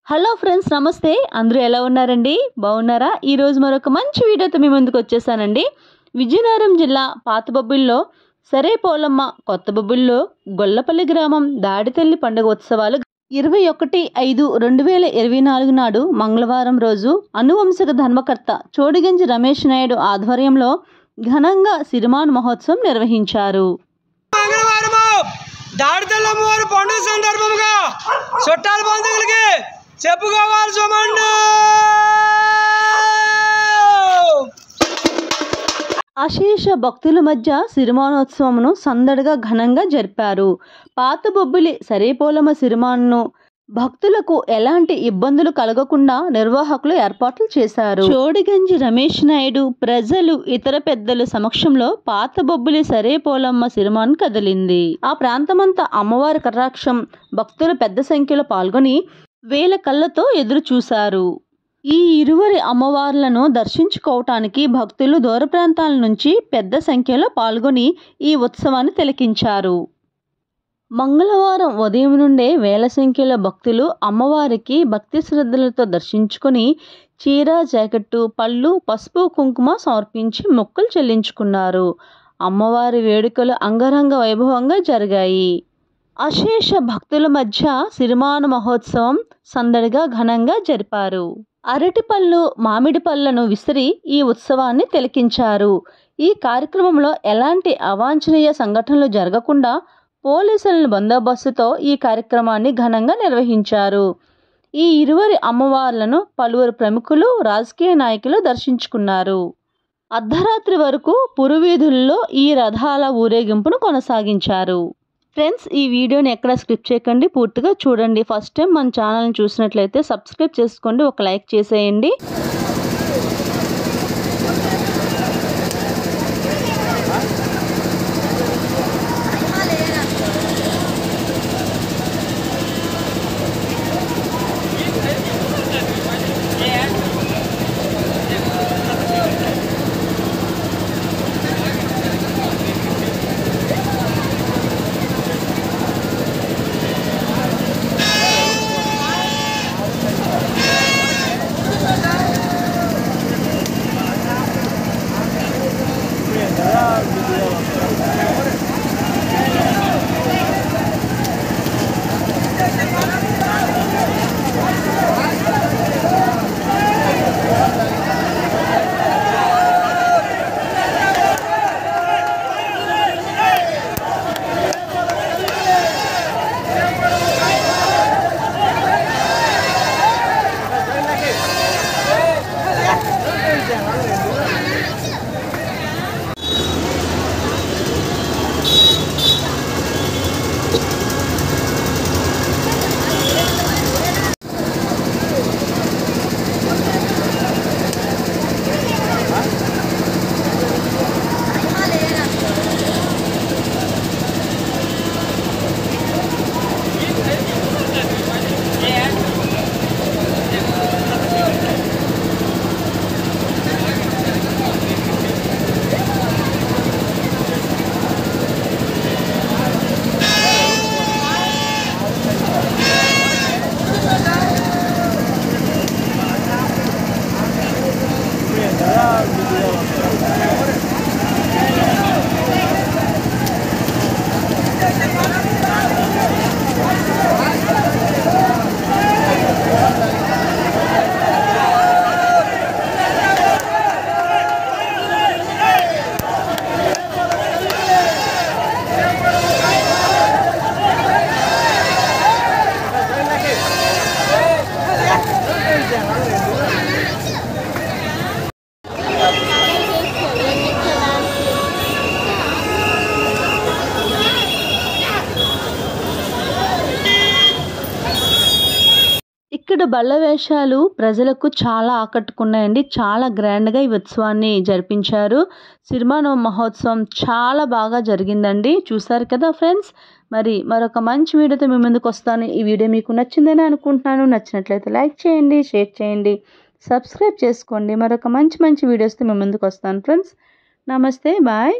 Hello friends, నమస్తే. అందరూ ఎలా ఉన్నారండి? బాగున్నారా? ఈరోజు మరొక మంచి వీడియోతో మీ ముందుకు వచ్చేసానండి. విజయనగరం జిల్లా పాతబొబ్బిల్లో సరే పోలమ్మ, కొత్తబొబ్బిల్లో గొల్లపల్లి గ్రామం దాడితల్లి పండుగ ఉత్సవాలు 21/5/2024 నాడు మంగళవారం రోజు అనువంశిక ధర్మకర్త చోడిగంజి రమేష్ నాయుడు ఆధ్వర్యంలో ఘనంగా సిరిమాను మహోత్సవం నిర్వహించారు. దాడితల్లి అమ్మవారి పండుగ సందర్భంగా చుట్టాల బంధువులకి చెప్పుకోవాలి సుమండు. అశేష భక్తుల మధ్య సిరిమానోత్సవమును సందడిగా ఘనంగా జరిపారు. పాతబొబ్బిలి సరేపోలమ్మ సిరిమాను భక్తులకు ఎలాంటి ఇబ్బందులు కలగకుండా నిర్వాహకులు ఏర్పాట్లు చేశారు. చోడిగంజి రమేష్ నాయుడు ప్రజలు ఇతర పెద్దల సమక్షంలో పాతబొబ్బిలి సరేపోలమ్మ సిరిమాను కదిలింది. ఆ ప్రాంతమంతా అమ్మవారి కటాక్షం భక్తులు పెద్ద సంఖ్యలో పాల్గొని వేల కళ్ళతో ఎదురు చూశారు. ఈ ఇరువురి అమ్మవార్లను దర్శించుకోవటానికి భక్తులు దూర ప్రాంతాల నుంచి పెద్ద సంఖ్యలో పాల్గొని ఈ ఉత్సవాన్ని తిలకించారు. మంగళవారం ఉదయం నుండే వేల సంఖ్యలో భక్తులు అమ్మవారికి భక్తి శ్రద్ధలతో దర్శించుకుని చీర, జాకెట్టు, పళ్ళు, పసుపు, కుంకుమ సమర్పించి మొక్కులు చెల్లించుకున్నారు. అమ్మవారి వేడుకలు అంగరంగ వైభవంగా జరిగాయి. అశేష భక్తుల మధ్య సిరిమాను మహోత్సవం సందడిగా ఘనంగా జరిపారు. అరటి పళ్ళు, మామిడి పళ్ళను విసిరి ఈ ఉత్సవాన్ని తిలకించారు. ఈ కార్యక్రమంలో ఎలాంటి అవాంఛనీయ సంఘటనలు జరగకుండా పోలీసుల బందోబస్తుతో ఈ కార్యక్రమాన్ని ఘనంగా నిర్వహించారు. ఈ ఇరువురి అమ్మవార్లను పలువురు ప్రముఖులు, రాజకీయ నాయకులు దర్శించుకున్నారు. అర్ధరాత్రి వరకు పురవీధుల్లో ఈ రథాల ఊరేగింపును కొనసాగించారు. ఫ్రెండ్స్, ఈ వీడియోని ఎక్కడ స్కిప్ చేయకండి, పూర్తిగా చూడండి. ఫస్ట్ టైం మన ఛానల్ని చూసినట్లయితే సబ్స్క్రైబ్ చేసుకోండి, ఒక లైక్ చేసేయండి. ఇక్కడ బల్ల వేషాలు ప్రజలకు చాలా ఆకట్టుకున్నాయండి. చాలా గ్రాండ్గా ఈ ఉత్సవాన్ని జరిపించారు. సిరిమాను మహోత్సవం చాలా బాగా జరిగిందండి. చూసారు కదా ఫ్రెండ్స్. మరి మరొక మంచి వీడియోతో మీ ముందుకు వస్తాను. ఈ వీడియో మీకు నచ్చిందని అనుకుంటున్నాను. నచ్చినట్లయితే లైక్ చేయండి, షేర్ చేయండి, సబ్స్క్రైబ్ చేసుకోండి. మరొక మంచి వీడియోస్తో మీ ముందుకు వస్తాను ఫ్రెండ్స్. నమస్తే, బాయ్.